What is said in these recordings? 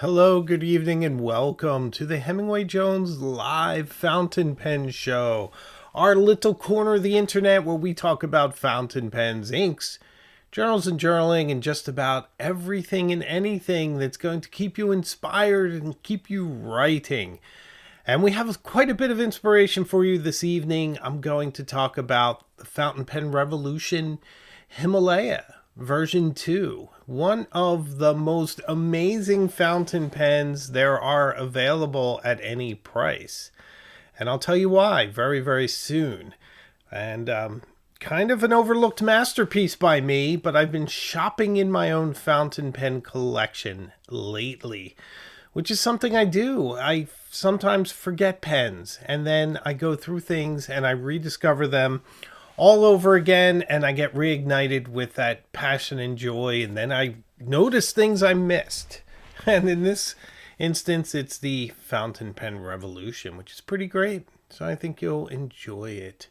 Hello, good evening, and welcome to the Hemingway Jones live fountain pen show. Our little corner of the internet where we talk about fountain pens, inks, journals and journaling, and just about everything and anything that's going to keep you inspired and keep you writing. And we have quite a bit of inspiration for you this evening. I'm going to talk about the fountain pen revolution, Himalaya version 2. One of the most amazing fountain pens there are available at any price. And I'll tell you why very, very soon. And kind of an overlooked masterpiece by me, but I've been shopping in my own fountain pen collection lately, which is something I do. I sometimes forget pens, and then I go through things and I rediscover them all over again, and I get reignited with that passion and joy, and then I notice things I missed. And in this instance, it's the fountain pen revolution, which is pretty great, so I think you'll enjoy it.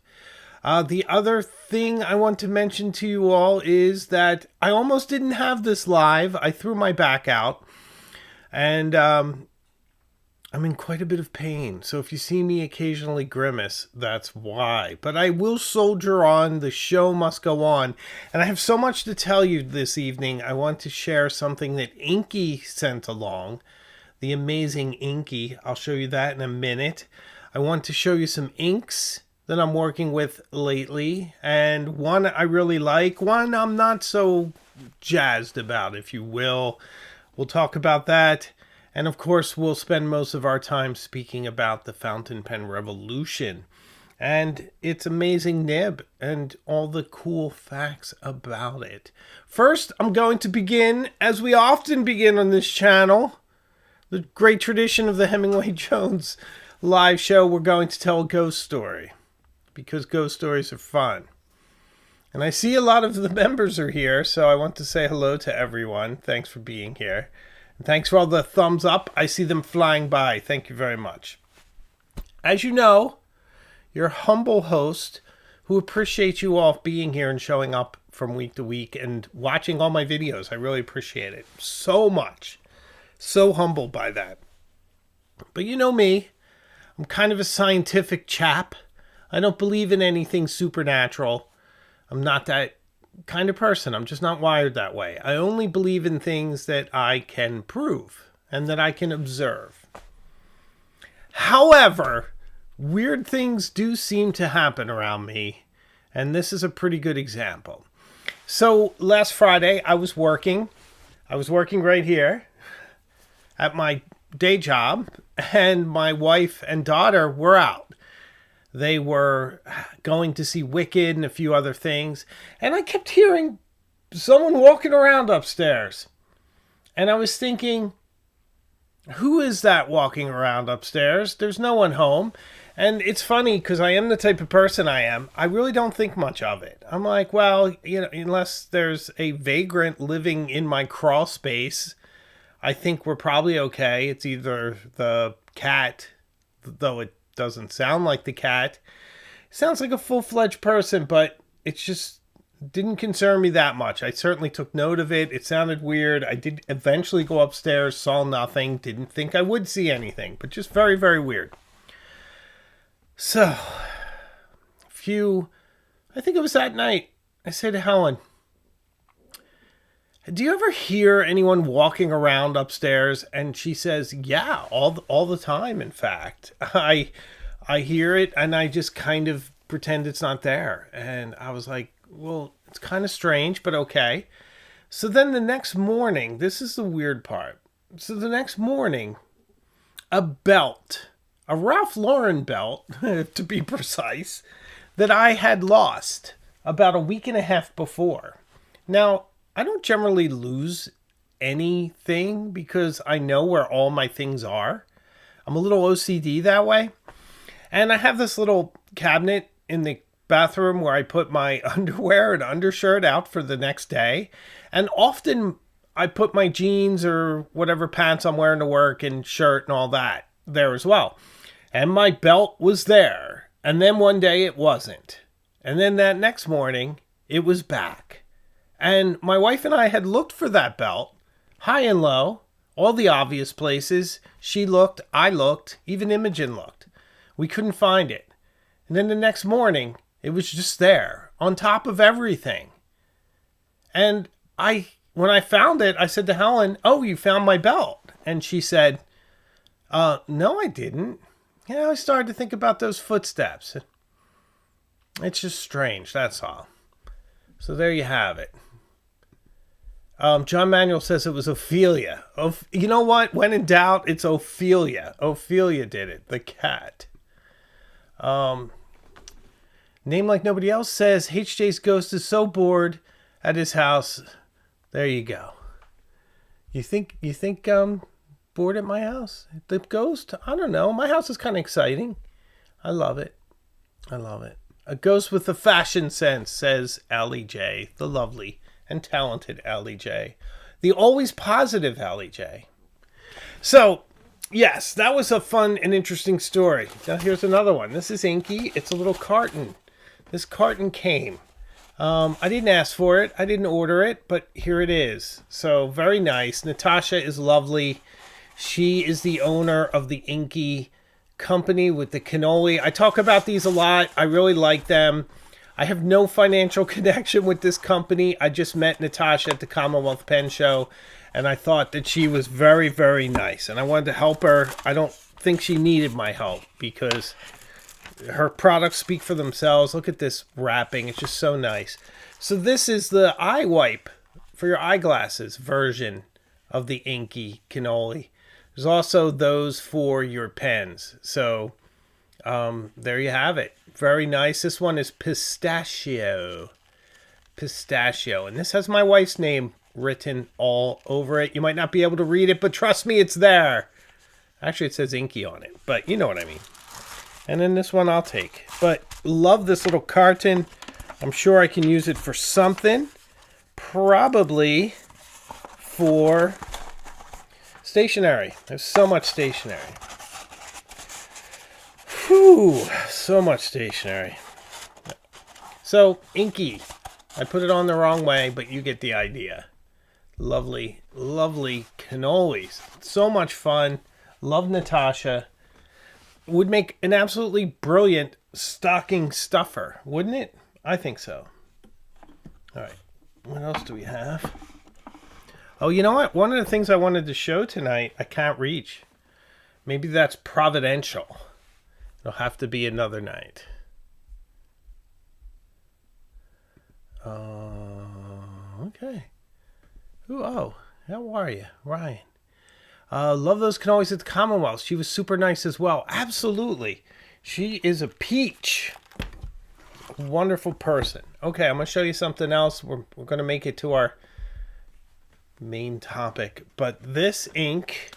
The other thing I want to mention to you all is that I almost didn't have this live. I threw my back out, and I'm in quite a bit of pain, so if you see me occasionally grimace, that's why. But I will soldier on. The show must go on. And I have so much to tell you this evening. I want to share something that Inky sent along. The amazing Inky. I'll show you that in a minute. I want to show you some inks that I'm working with lately. And one I really like. One I'm not so jazzed about, if you will. We'll talk about that. And of course, we'll spend most of our time speaking about the fountain pen revolution and its amazing nib and all the cool facts about it. First, I'm going to begin, as we often begin on this channel, the great tradition of the Hemingway Jones live show. We're going to tell a ghost story because ghost stories are fun. And I see a lot of the members are here, so I want to say hello to everyone. Thanks for being here. Thanks for all the thumbs up. I see them flying by. Thank you very much. As you know, your humble host who appreciates you all being here and showing up from week to week and watching all my videos. I really appreciate it so much. So humbled by that. But you know me. I'm kind of a scientific chap. I don't believe in anything supernatural. I'm not that kind of person. I'm just not wired that way. I only believe in things that I can prove and that I can observe. However, weird things do seem to happen around me, and this is a pretty good example. So last Friday, I was working right here at my day job, and my wife and daughter were out. They were going to see Wicked and a few other things. And I kept hearing someone walking around upstairs. And I was thinking, who is that walking around upstairs? There's no one home. And it's funny because I am the type of person I am. I really don't think much of it. I'm like, well, unless there's a vagrant living in my crawl space, I think we're probably okay. It's either the cat, though it doesn't sound like the cat. It sounds like a full-fledged person, but it just didn't concern me that much. I certainly took note of it. It sounded weird. I did eventually go upstairs, saw nothing, didn't think I would see anything, but just very, very weird. So, I think it was that night, I said to Helen, do you ever hear anyone walking around upstairs? And she says, yeah, all the time, in fact. I hear it, and I just kind of pretend it's not there. And I was like, well, it's kind of strange, but okay. So then the next morning, this is the weird part. So the next morning, a belt, a Ralph Lauren belt, to be precise, that I had lost about a week and a half before. Now, I don't generally lose anything because I know where all my things are. I'm a little OCD that way. And I have this little cabinet in the bathroom where I put my underwear and undershirt out for the next day. And often I put my jeans or whatever pants I'm wearing to work and shirt and all that there as well. And my belt was there. And then one day it wasn't. And then that next morning it was back. And my wife and I had looked for that belt, high and low, All the obvious places. She looked, I looked, even Imogen looked. We couldn't find it. And then the next morning, it was just there, on top of everything. And when I found it, I said to Helen, "Oh, you found my belt." And she said, "No, I didn't." I started to think about those footsteps. It's just strange, that's all. So there you have it. John Manuel says it was Ophelia. You know what? When in doubt, it's Ophelia. Ophelia did it, the cat. Name like nobody else says HJ's ghost is so bored at his house. There you go. You think bored at my house? The ghost? I don't know. My house is kind of exciting. I love it. I love it. A ghost with a fashion sense, says Allie J, the lovely and talented Allie J. The always positive Allie J. So, yes, that was a fun and interesting story. Now here's another one. This is inky. It's a little carton. This carton came. I didn't ask for it. I didn't order it, but here it is. So very nice. Natasha is lovely. She is the owner of the Inky company with the cannoli. I talk about these a lot. I really like them. I have no financial connection with this company. I just met Natasha at the Commonwealth Pen Show, and I thought that she was very, very nice. And I wanted to help her. I don't think she needed my help because her products speak for themselves. Look at this wrapping. It's just so nice. So this is the eye wipe for your eyeglasses version of the Inky cannoli. There's also those for your pens. So there you have it. Very nice. This one is pistachio. Pistachio. And this has my wife's name written all over it. You might not be able to read it, but trust me, it's there. Actually, it says Inky on it, but you know what I mean. And then this one I'll take. But love this little carton. I'm sure I can use it for something. Probably for stationery. There's so much stationery. Whew, so much stationery. So, Inky. I put it on the wrong way, but you get the idea. Lovely, lovely cannolis. So much fun. Love Natasha. Would make an absolutely brilliant stocking stuffer, wouldn't it? I think so. All right. What else do we have? Oh, you know what? One of the things I wanted to show tonight, I can't reach. Maybe that's providential. It'll have to be another night. Okay. Ooh, oh, how are you, Ryan? Love those cannolis at the Commonwealth. She was super nice as well. Absolutely. She is a peach. Wonderful person. Okay, I'm going to show you something else. We're going to make it to our main topic. But this ink,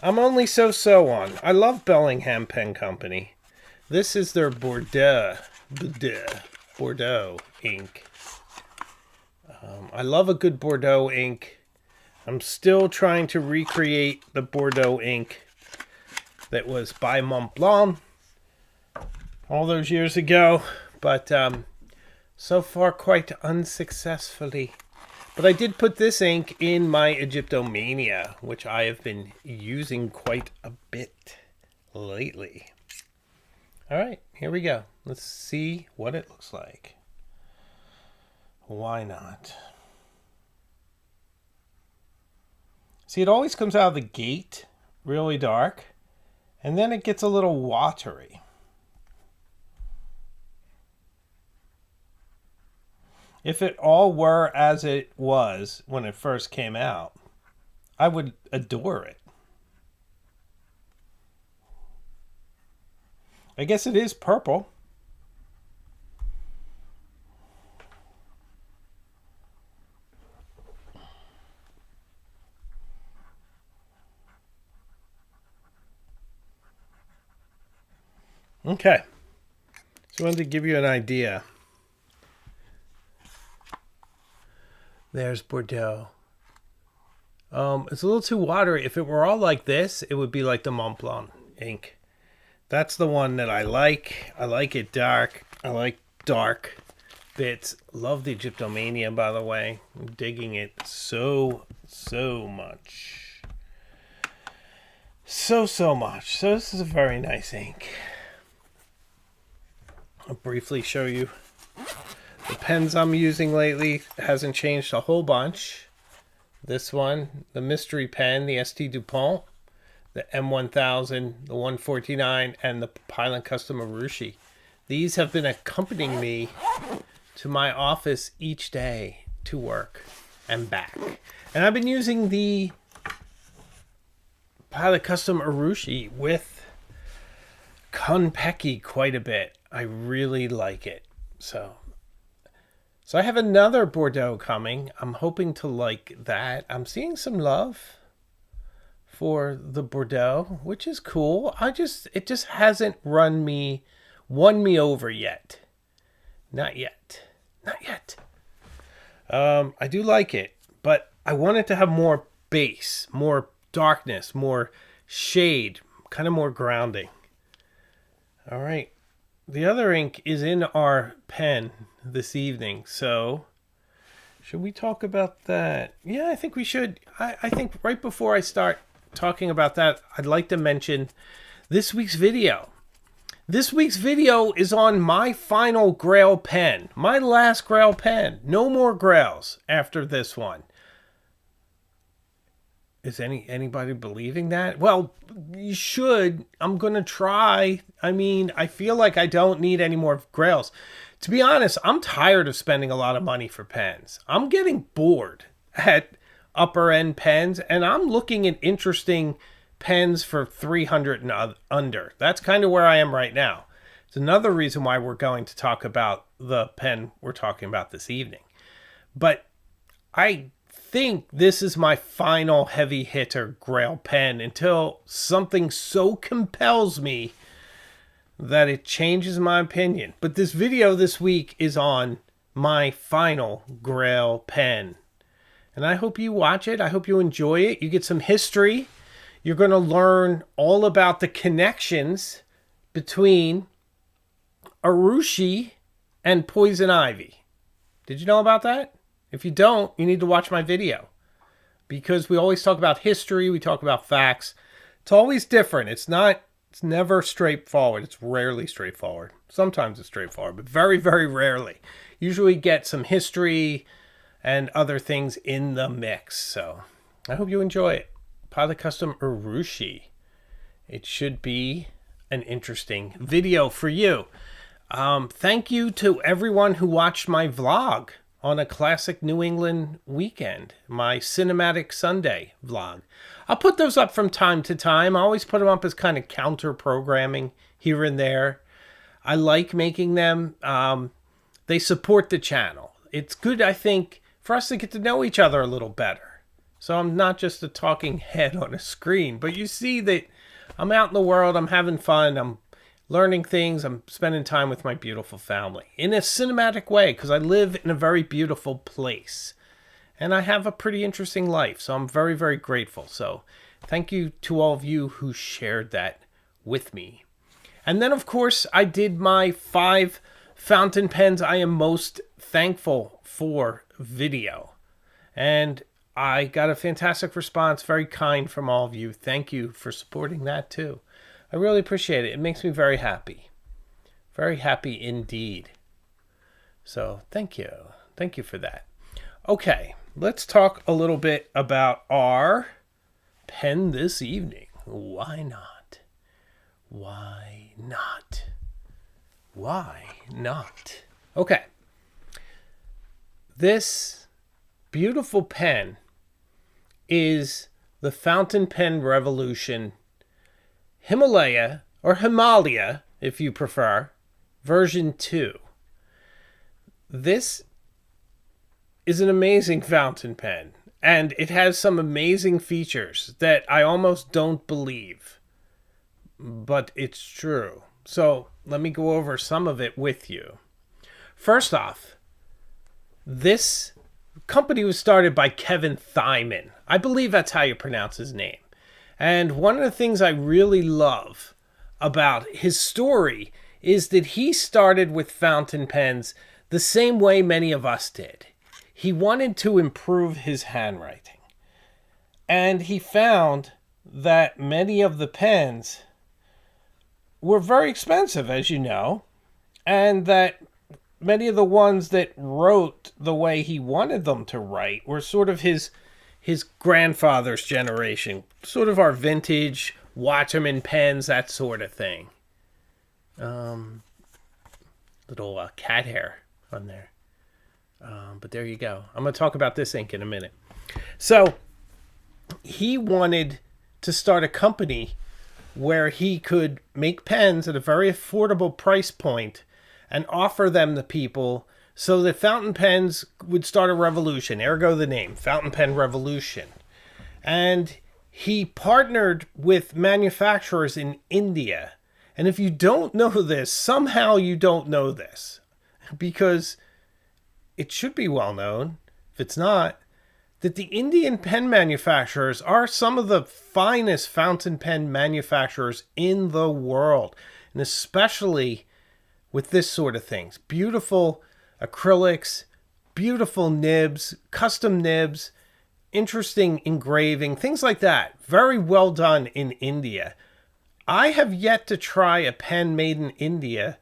I'm only so-so on. I love Bellingham Pen Company. This is their Bordeaux ink. I love a good Bordeaux ink. I'm still trying to recreate the Bordeaux ink that was by Montblanc all those years ago, but so far quite unsuccessfully. But I did put this ink in my Egyptomania, which I have been using quite a bit lately. All right, here we go. Let's see what it looks like. Why not? See, it always comes out of the gate really dark, and then it gets a little watery. If it all were as it was when it first came out, I would adore it. I guess it is purple. Okay, so I wanted to give you an idea. There's Bordeaux. It's a little too watery. If it were all like this, it would be like the Montblanc ink. That's the one that I like. I like it dark. I like dark bits. Love the Egyptomania, by the way. I'm digging it so much. so much. So this is a very nice ink. I'll briefly show you the pens I'm using lately. It hasn't changed a whole bunch. This one, the mystery pen, the ST DuPont, the M1000, the 149, and the Pilot Custom Urushi. These have been accompanying me to my office each day to work and back. And I've been using the Pilot Custom Urushi with Konpeki quite a bit. I really like it. So I have another Bordeaux coming. I'm hoping to like that. I'm seeing some love for the Bordeaux, which is cool. It just hasn't won me over yet. Not yet. I do like it, but I want it to have more base, more darkness, more shade, kind of more grounding. All right. The other ink is in our pen this evening, so should we talk about that? Yeah, I think we should. I think right before I start talking about that, I'd like to mention this week's video. This week's video is on my final Grail pen, my last Grail pen. No more Grails after this one. Is anybody believing that? Well, you should. I'm going to try. I mean, I feel like I don't need any more Grails. To be honest, I'm tired of spending a lot of money for pens. I'm getting bored at upper end pens, and I'm looking at interesting pens for 300 and under. That's kind of where I am right now. It's another reason why we're going to talk about the pen we're talking about this evening. But I think this is my final heavy hitter Grail pen until something so compels me that it changes my opinion. But this video this week is on my final Grail pen. And I hope you watch it. I hope you enjoy it. You get some history. You're going to learn all about the connections between Urushi and poison ivy. Did you know about that? If you don't, you need to watch my video. Because we always talk about history, we talk about facts. It's always different. It's never straightforward. It's rarely straightforward. Sometimes it's straightforward, but very, very rarely. Usually get some history and other things in the mix. So I hope you enjoy it. Pilot Custom Urushi. It should be an interesting video for you. Thank you to everyone who watched my vlog on a classic New England weekend, my Cinematic Sunday vlog. I'll put those up from time to time. I always put them up as kind of counter programming here and there. I like making them. They support the channel. It's good, I think, for us to get to know each other a little better. So I'm not just a talking head on a screen, but you see that I'm out in the world, I'm having fun, I'm learning things, I'm spending time with my beautiful family in a cinematic way because I live in a very beautiful place and I have a pretty interesting life. So I'm very, very grateful. So thank you to all of you who shared that with me. And then, of course, I did my 5 fountain pens I am most thankful for video. And I got a fantastic response, very kind from all of you. Thank you for supporting that too. I really appreciate it. It makes me very happy. Very happy indeed. So thank you. Thank you for that. Okay, let's talk a little bit about our pen this evening. Why not? Why not? Why not? Okay. This beautiful pen is the Fountain Pen Revolution Himalaya, or Himalaya, if you prefer, version 2. This is an amazing fountain pen, and it has some amazing features that I almost don't believe, but it's true. So let me go over some of it with you. First off, this company was started by Kevin Thyman. I believe that's how you pronounce his name. And one of the things I really love about his story is that he started with fountain pens the same way many of us did. He wanted to improve his handwriting. And he found that many of the pens were very expensive, as you know, and that many of the ones that wrote the way he wanted them to write were sort of his grandfather's generation, sort of our vintage Watchman pens, that sort of thing. Little cat hair on there. But there you go. I'm going to talk about this ink in a minute. So he wanted to start a company where he could make pens at a very affordable price point and offer them to people so that fountain pens would start a revolution. Ergo the name, Fountain Pen Revolution. And he partnered with manufacturers in India. And if you don't know this, somehow you don't know this, because it should be well known, if it's not, that the Indian pen manufacturers are some of the finest fountain pen manufacturers in the world. And especially with this sort of things. Beautiful acrylics, beautiful nibs, custom nibs, interesting engraving, things like that. Very well done in India. I have yet to try a pen made in India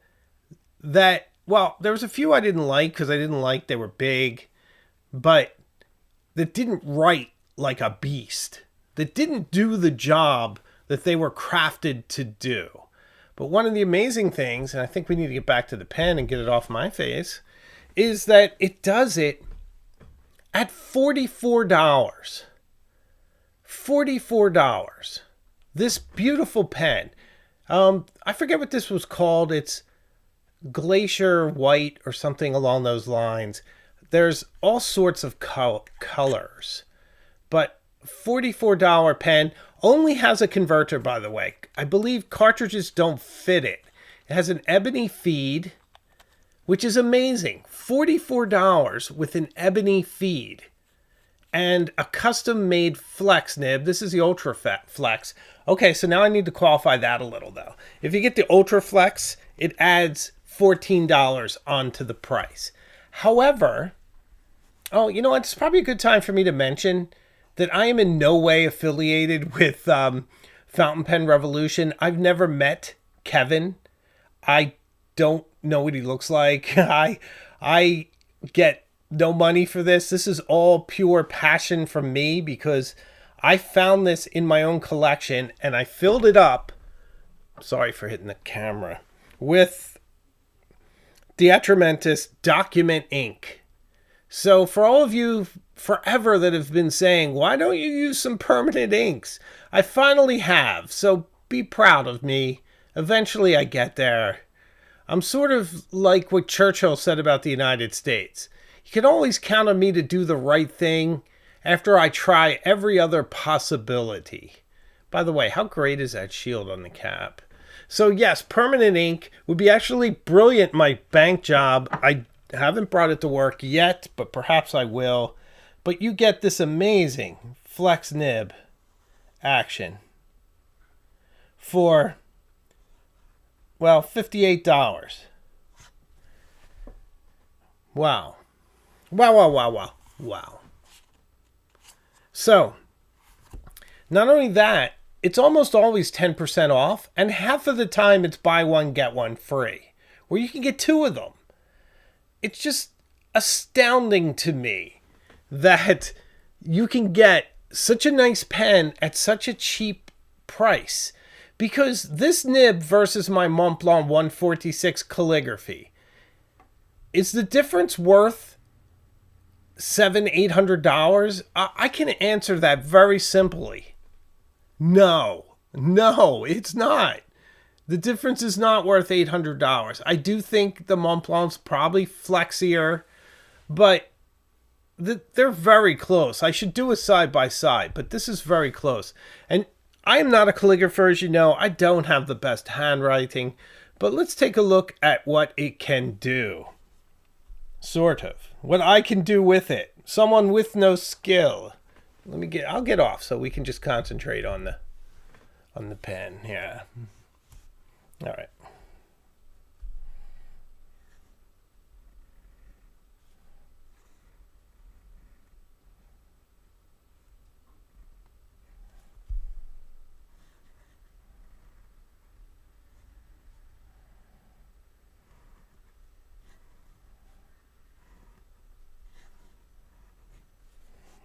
that, well, there was a few I didn't like because I didn't like they were big, but that didn't write like a beast, that didn't do the job that they were crafted to do. But one of the amazing things, and I think we need to get back to the pen and get it off my face, is that it does it at $44. $44. This beautiful pen. I forget what this was called. It's Glacier White or something along those lines. There's all sorts of colors. But $44 pen only has a converter, by the way. I believe cartridges don't fit it. It has an ebony feed, which is amazing. $44 with an ebony feed. And a custom-made flex nib. This is the Ultra Flex. Okay, so now I need to qualify that a little, though. If you get the Ultra Flex, it adds $14 onto the price. However, oh, you know what? It's probably a good time for me to mention that I am in no way affiliated with Fountain Pen Revolution. I've never met Kevin. I don't know what he looks like. I get no money for this. This is all pure passion from me because I found this in my own collection and I filled it up, sorry for hitting the camera, with the Atramentis document ink. So for all of you forever that have been saying, why don't you use some permanent inks? I finally have, so be proud of me. Eventually I get there. I'm sort of like what Churchill said about the United States. You can always count on me to do the right thing after I try every other possibility. By the way, how great is that shield on the cap? So yes, permanent ink would be actually brilliant in my bank job. I haven't brought it to work yet, but perhaps I will. But you get this amazing flex nib action for, well, $58. Wow. Wow. So, not only that, it's almost always 10% off, and half of the time it's buy one, get one free, where you can get two of them. It's just astounding to me that you can get such a nice pen at such a cheap price. Because this nib versus my Mont Blanc 146 calligraphy, is the difference worth $700-800? I can answer that very simply. No, it's not. The difference is not worth $800. I do think the Mont Blanc's probably flexier, but they're very close. I should do a side by side, but this is very close. And I am not a calligrapher, as you know. I don't have the best handwriting, but let's take a look at what it can do. Sort of. What I can do with it. Someone with no skill. I'll get off so we can just concentrate on the pen. Yeah. All right.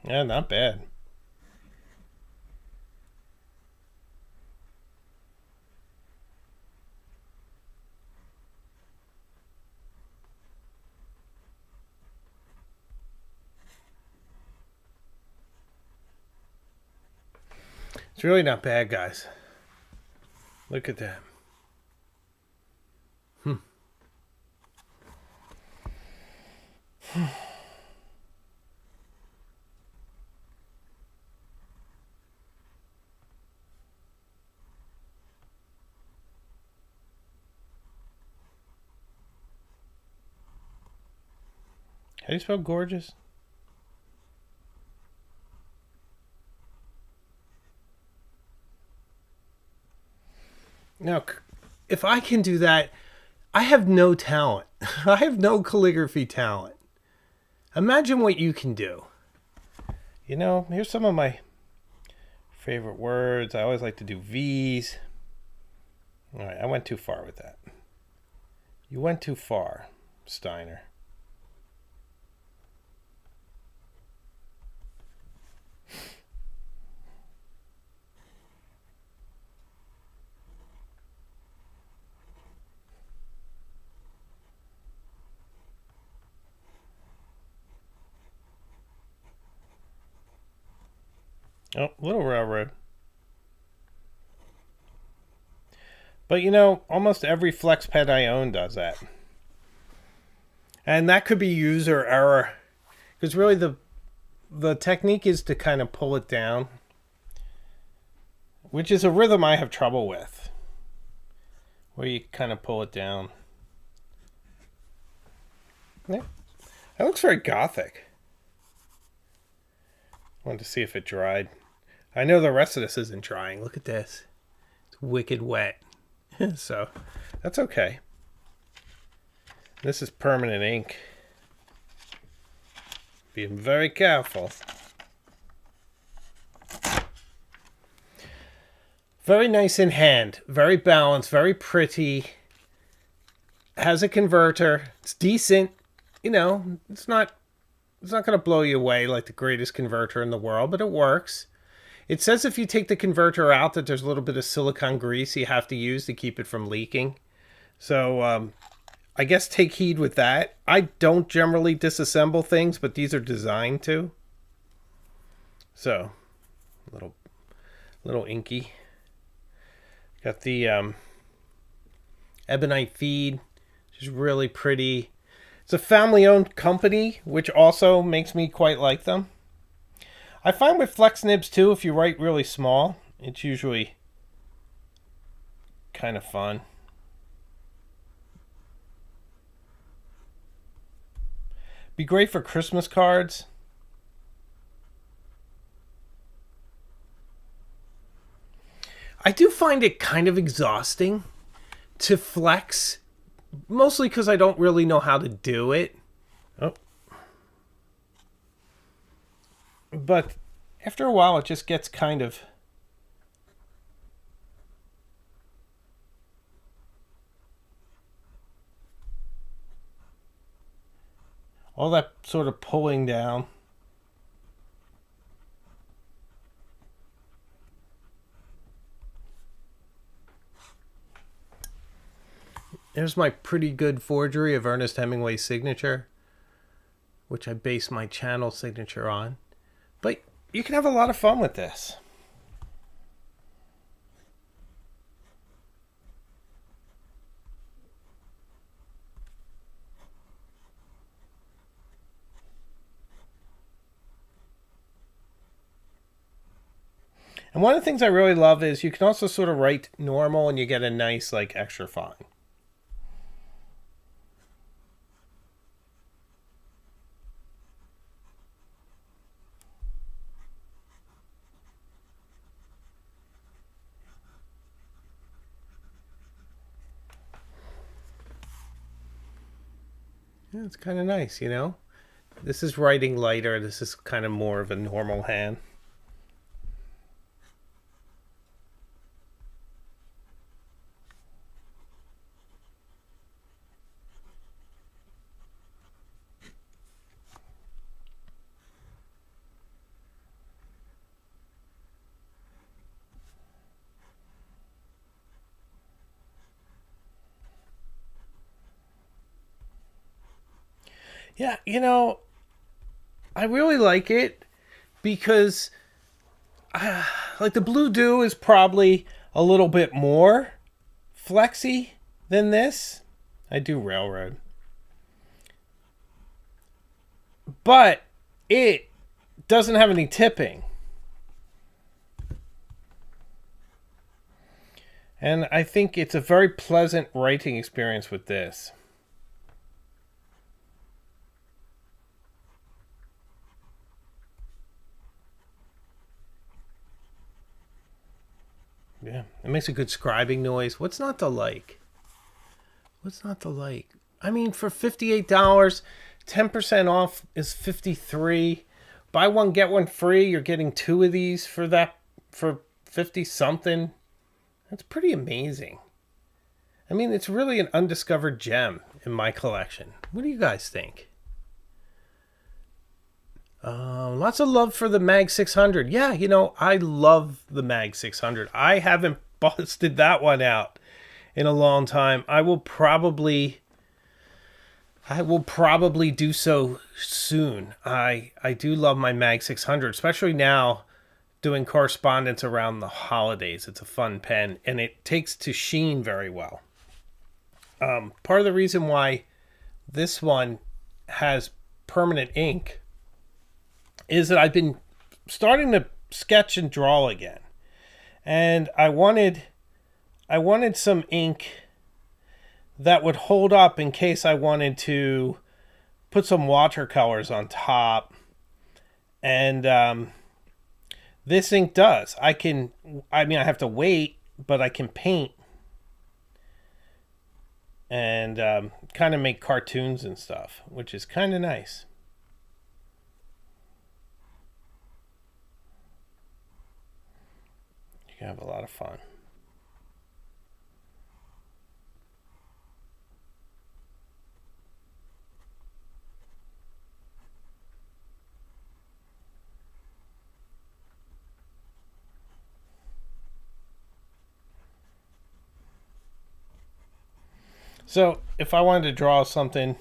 Yeah, not bad. It's really not bad, guys. Look at that. How do you spell gorgeous? Now, if I can do that, I have no talent. I have no calligraphy talent. Imagine what you can do. You know, here's some of my favorite words. I always like to do V's. All right, I went too far with that. You went too far, Steiner. Oh, little railroad. But you know, almost every flex pad I own does that. And that could be user error. Because really the technique is to kind of pull it down. Which is a rhythm I have trouble with. Where you kind of pull it down. Yeah. That looks very gothic. Wanted to see if it dried. I know the rest of this isn't drying. Look at this. It's wicked wet. So, that's okay. This is permanent ink. Being very careful. Very nice in hand. Very balanced. Very pretty. Has a converter. It's decent. You know, it's not going to blow you away like the greatest converter in the world, but it works. It says if you take the converter out that there's a little bit of silicone grease you have to use to keep it from leaking. So, I guess take heed with that. I don't generally disassemble things, but these are designed to. So, little inky. Got the ebonite feed, which is really pretty. It's a family-owned company, which also makes me quite like them. I find with flex nibs too, if you write really small, it's usually kind of fun. Be great for Christmas cards. I do find it kind of exhausting to flex, mostly because I don't really know how to do it. Oh. But after a while, it just gets kind of... all that sort of pulling down. There's my pretty good forgery of Ernest Hemingway's signature, which I base my channel signature on. But you can have a lot of fun with this. And one of the things I really love is you can also sort of write normal and you get a nice, like, extra fine. Yeah, it's kind of nice, you know? This is writing lighter. This is kind of more of a normal hand. Yeah, you know, I really like it because like the Blue Dew is probably a little bit more flexy than this. I do railroad. But it doesn't have any tipping. And I think it's a very pleasant writing experience with this. Yeah, it makes a good scribing noise. What's not to like? What's not to like? I mean, for $58, 10% off is $53. Buy one get one free. You're getting two of these for 50 something. That's pretty amazing. I mean, it's really an undiscovered gem in my collection. What do you guys think? Lots of love for the Mag 600. Yeah, you know, I love the Mag 600. I haven't busted that one out in a long time. I will probably do so soon. I do love my Mag 600, especially now doing correspondence around the holidays. It's a fun pen, and it takes to sheen very well. Part of the reason why this one has permanent ink is that I've been starting to sketch and draw again. And I wanted some ink that would hold up in case I wanted to put some watercolors on top. And this ink does. I have to wait, but I can paint and kind of make cartoons and stuff, which is kind of nice. You can have a lot of fun. So if I wanted to draw something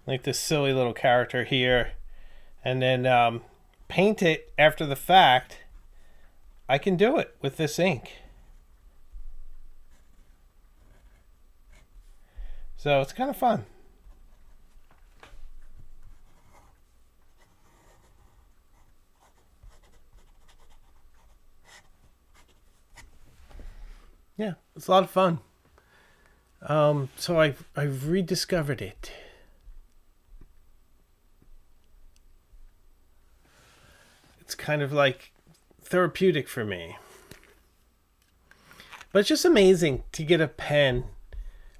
like this silly little character here and then paint it after the fact, I can do it with this ink. So it's kind of fun. Yeah, it's a lot of fun. So I've rediscovered it. It's kind of like therapeutic for me. But it's just amazing to get a pen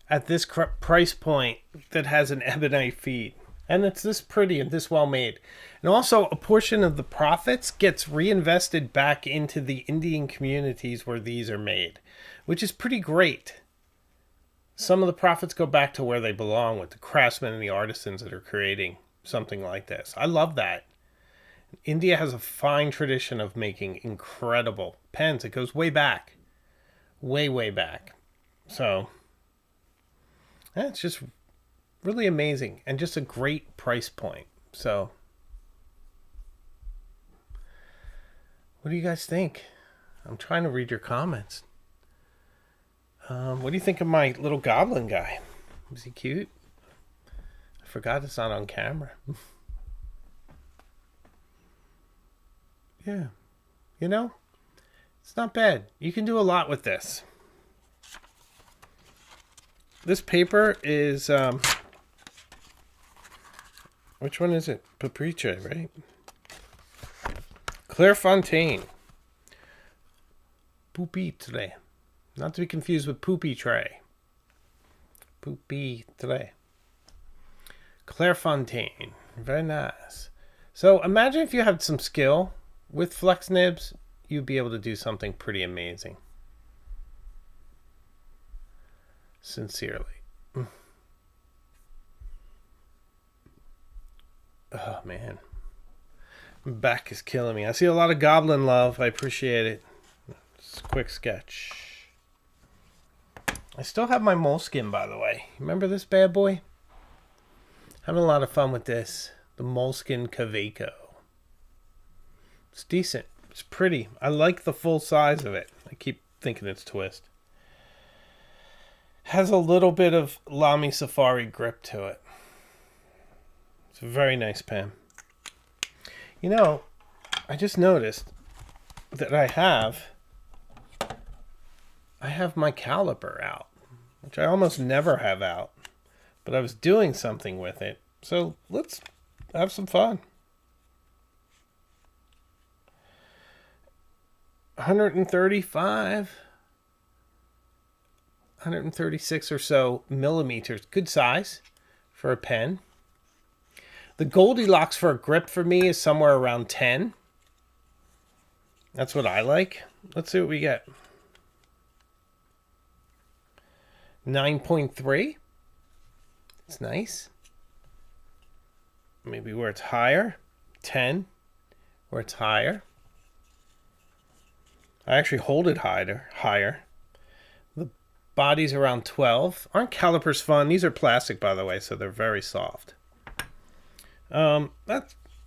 at this price point that has an ebonite feed. And it's this pretty and this well made. And also a portion of the profits gets reinvested back into the Indian communities where these are made, which is pretty great. Some of the profits go back to where they belong with the craftsmen and the artisans that are creating something like this. I love that. India has a fine tradition of making incredible pens. It goes way back. Way back. So, yeah, it's just really amazing and just a great price point. So, what do you guys think? I'm trying to read your comments. What do you think of my little goblin guy? Is he cute? I forgot it's not on camera. Yeah. You know, it's not bad. You can do a lot with this. This paper is, which one is it? Papriche, right? Clairefontaine. Pupitre. Not to be confused with poopy tray. Poopy tray. Clairefontaine. Very nice. So imagine if you had some skill with flex nibs, you'd be able to do something pretty amazing. Sincerely. Oh man. My back is killing me. I see a lot of goblin love. I appreciate it. It's a quick sketch. I still have my moleskin, by the way. Remember this bad boy? Having a lot of fun with this. The Moleskine Kaweco. It's decent. It's pretty. I like the full size of it. I keep thinking it's twist. Has a little bit of Lamy Safari grip to it. It's a very nice pen. You know, I just noticed that I have my caliper out, which I almost never have out, but I was doing something with it. So let's have some fun. 135, 136 or so millimeters. Good size for a pen. The Goldilocks for a grip for me is somewhere around 10. That's what I like. Let's see what we get. 9.3. It's nice. Maybe where it's higher. 10. Where it's higher. I actually hold it higher. The body's around 12. Aren't calipers fun? These are plastic, by the way, so they're very soft. I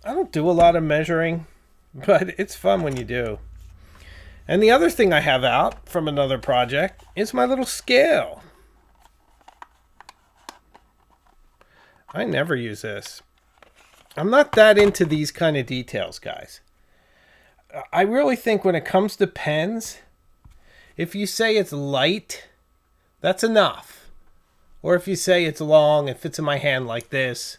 don't do a lot of measuring, but it's fun when you do. And the other thing I have out from another project is my little scale. I never use this. I'm not that into these kind of details, guys. I really think when it comes to pens, if you say it's light, that's enough. Or if you say it's long, it fits in my hand like this,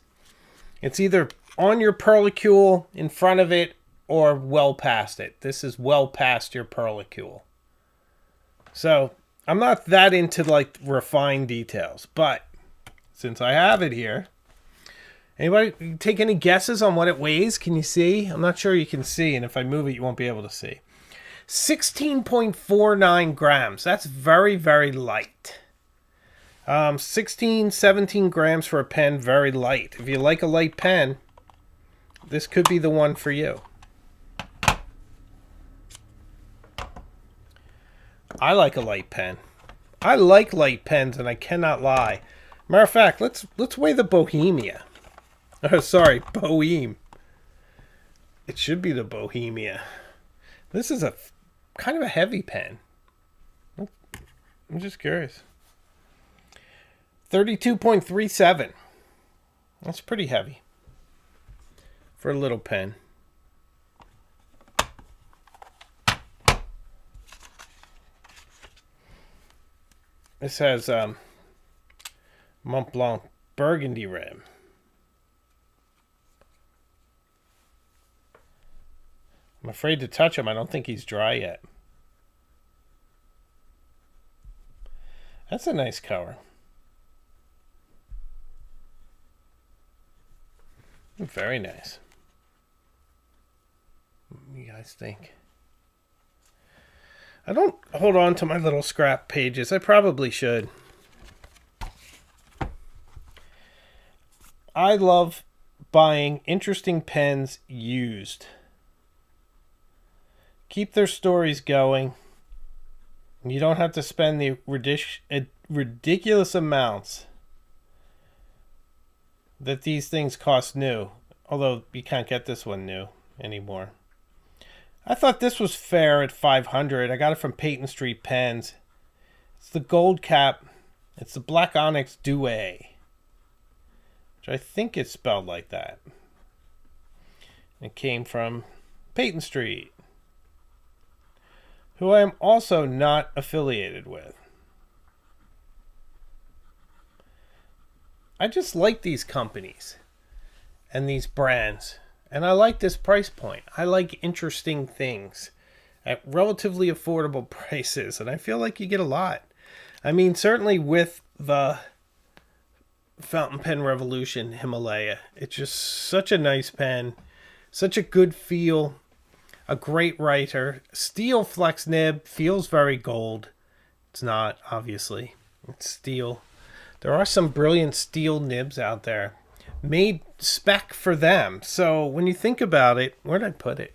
it's either on your perlicule in front of it or well past it. This is well past your perlicule. So I'm not that into like refined details, but since I have it here, anybody take any guesses on what it weighs? Can you see? I'm not sure you can see, and if I move it, you won't be able to see. 16.49 grams. That's very, very light. 16, 17 grams for a pen, very light. If you like a light pen, this could be the one for you. I like a light pen. I like light pens, and I cannot lie. Matter of fact, let's weigh the Bohemia. Oh, sorry, Boheme. It should be the Bohemia. This is a kind of a heavy pen. I'm just curious. 32.37. That's pretty heavy for a little pen. This has Mont Blanc burgundy rim. I'm afraid to touch him. I don't think he's dry yet. That's a nice color. Very nice. What do you guys think? I don't hold on to my little scrap pages. I probably should. I love buying interesting pens used. Keep their stories going. You don't have to spend the ridiculous amounts that these things cost new. Although you can't get this one new anymore. I thought this was fair at $500. I got it from Peyton Street Pens. It's the gold cap. It's the Black Onyx Douai, which I think is spelled like that. It came from Peyton Street, who I am also not affiliated with. I just like these companies and these brands. And I like this price point. I like interesting things at relatively affordable prices. And I feel like you get a lot. I mean, certainly with the fountain pen revolution Himalaya, it's just such a nice pen. Such a good feel. A great writer. Steel flex nib. Feels very gold. It's not, obviously. It's steel. There are some brilliant steel nibs out there. Made spec for them. So when you think about it, where did I put it?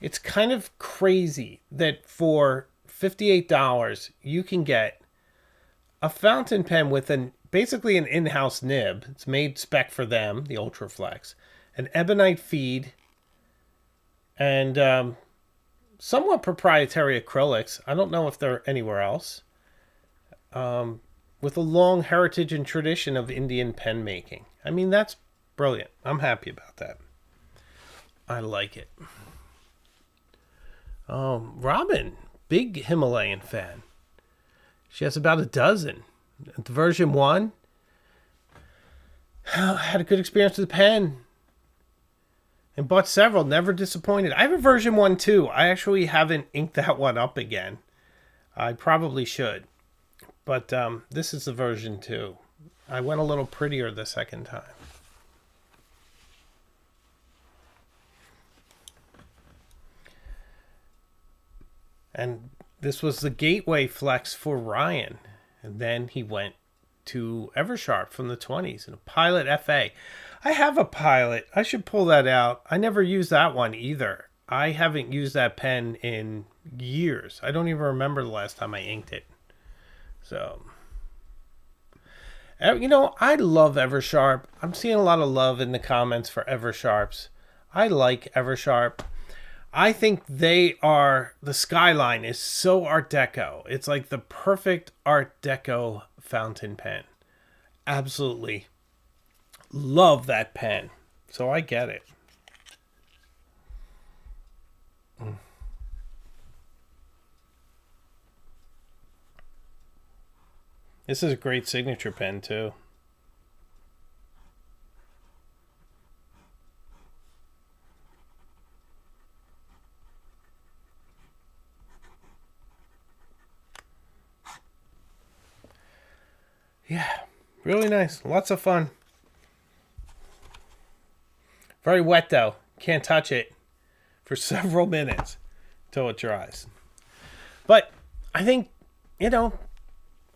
It's kind of crazy that for $58 you can get a fountain pen with a basically an in-house nib. It's made spec for them, the Ultraflex. An ebonite feed. And somewhat proprietary acrylics. I don't know if they're anywhere else. With a long heritage and tradition of Indian pen making. I mean, that's brilliant. I'm happy about that. I like it. Robin, big Himalayan fan. She has about a dozen. The version 1, I had a good experience with the pen. And bought several, never disappointed. I have a version 1 too. I actually haven't inked that one up again. I probably should. But this is the version 2. I went a little prettier the second time. And this was the gateway flex for Ryan. And then he went to Eversharp from the 20s and a Pilot FA. I have a Pilot. I should pull that out. I never used that one either. I haven't used that pen in years. I don't even remember the last time I inked it. So, you know, I love Eversharp. I'm seeing a lot of love in the comments for Eversharps. I like Eversharp. I think the skyline is so Art Deco. It's like the perfect Art Deco fountain pen. Absolutely love that pen. So I get it. This is a great signature pen too. Yeah, really nice. Lots of fun. Very wet though. Can't touch it for several minutes till it dries. But I think, you know,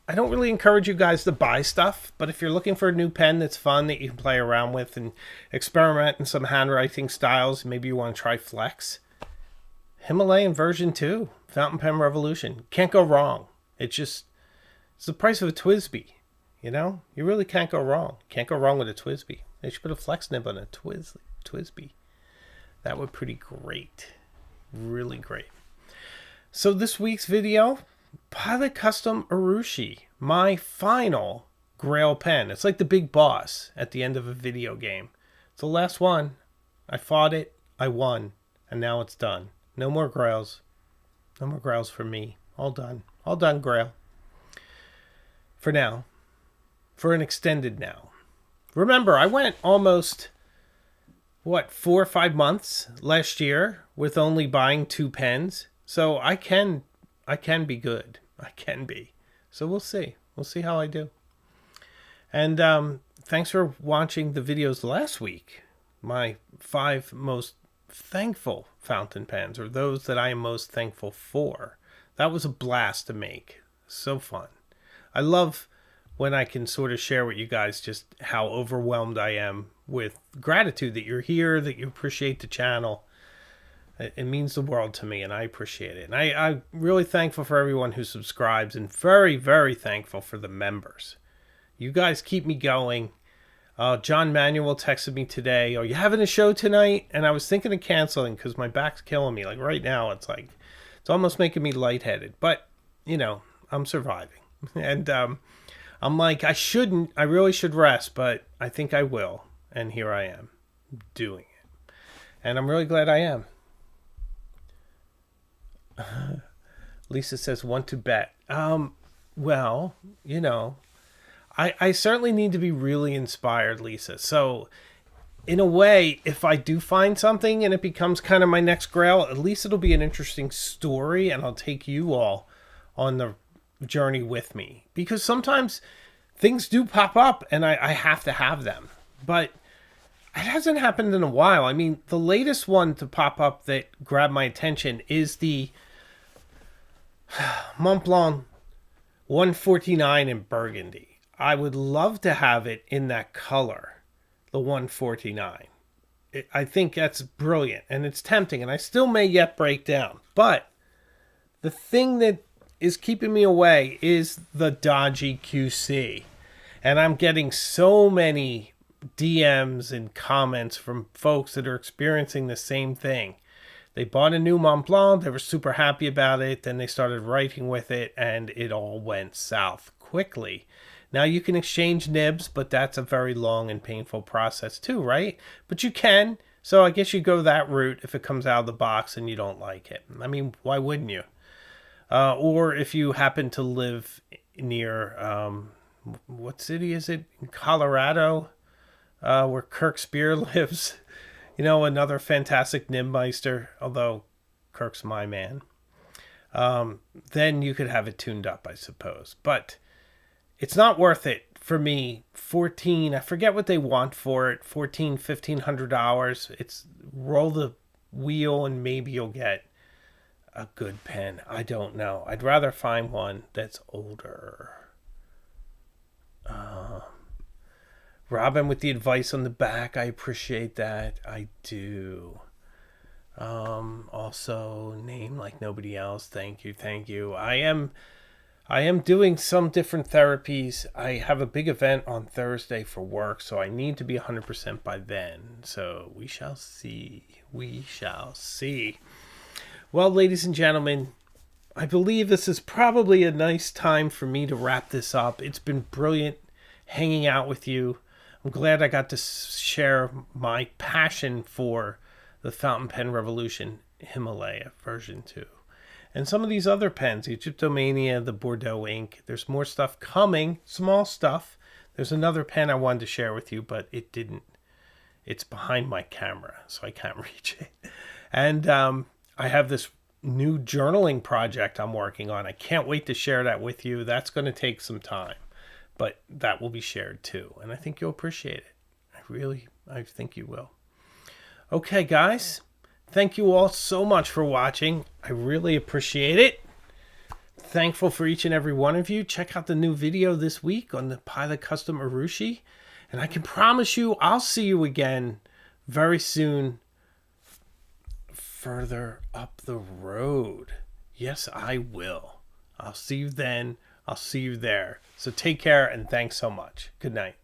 I don't really encourage you guys to buy stuff, but if you're looking for a new pen that's fun that you can play around with and experiment in some handwriting styles, maybe you want to try Flex. Himalayan version 2, Fountain Pen Revolution. Can't go wrong. It's the price of a TWSBI. You know, you really can't go wrong. Can't go wrong with a TWSBI. They should put a flex nib on a TWSBI. That would be pretty great. Really great. So this week's video, Pilot Custom Urushi, my final Grail pen. It's like the big boss at the end of a video game. It's the last one. I fought it. I won. And now it's done. No more Grails. No more Grails for me. All done. All done, Grail. For now. For an extended now. Remember, I went almost, 4 or 5 months last year with only buying 2 pens. So I can be good. I can be. So we'll see. We'll see how I do. And thanks for watching the videos last week. My 5 most thankful fountain pens, or those that I am most thankful for. That was a blast to make. So fun. I love when I can sort of share with you guys just how overwhelmed I am with gratitude that you're here, that you appreciate the channel. It means the world to me, and I appreciate it. And I'm really thankful for everyone who subscribes, and very, very thankful for the members. You guys keep me going. John Manuel texted me today, "Are you having a show tonight?" And I was thinking of canceling because my back's killing me. Like right now, it's almost making me lightheaded. But, you know, I'm surviving. And I'm like, I really should rest, but I think I will. And here I am doing it. And I'm really glad I am. Lisa says, want to bet. Well, you know, I certainly need to be really inspired, Lisa. So in a way, if I do find something and it becomes kind of my next Grail, at least it'll be an interesting story, and I'll take you all on the journey with me. Because sometimes things do pop up and I have to have them. But it hasn't happened in a while. I mean, the latest one to pop up that grabbed my attention is the Mont Blanc 149 in burgundy. I would love to have it in that color, the 149. I think that's brilliant, and it's tempting, and I still may yet break down. But the thing that is keeping me away is the dodgy QC. And I'm getting so many DMs and comments from folks that are experiencing the same thing. They bought a new Mont Blanc, they were super happy about it, then they started writing with it, and it all went south quickly. Now you can exchange nibs, but that's a very long and painful process too, right? But you can, so I guess you go that route if it comes out of the box and you don't like it. I mean, why wouldn't you? Or if you happen to live near, what city is it? In Colorado, where Kirk Spear lives. You know, another fantastic nibmeister, although Kirk's my man. Then you could have it tuned up, I suppose. But it's not worth it for me. 14, I forget what they want for it. $1,500. It's roll the wheel and maybe you'll get a good pen. I don't know. I'd rather find one that's older. Robin with the advice on the back. I appreciate that. I do. Also name like nobody else. Thank you. I am doing some different therapies. I have a big event on Thursday for work, so I need to be 100% by then. So we shall see. Well, ladies and gentlemen, I believe this is probably a nice time for me to wrap this up. It's been brilliant hanging out with you. I'm glad I got to share my passion for the fountain pen revolution, Himalaya version 2. And some of these other pens, Egyptomania, the Bordeaux ink. There's more stuff coming, small stuff. There's another pen I wanted to share with you, but it didn't. It's behind my camera, so I can't reach it. And I have this new journaling project I'm working on. I can't wait to share that with you. That's going to take some time, but that will be shared too. And I think you'll appreciate it. I think you will. Okay, guys. Thank you all so much for watching. I really appreciate it. Thankful for each and every one of you. Check out the new video this week on the Pilot Custom Urushi. And I can promise you, I'll see you again very soon further up the road. Yes, I will. I'll see you then. I'll see you there. So take care and thanks so much. Good night.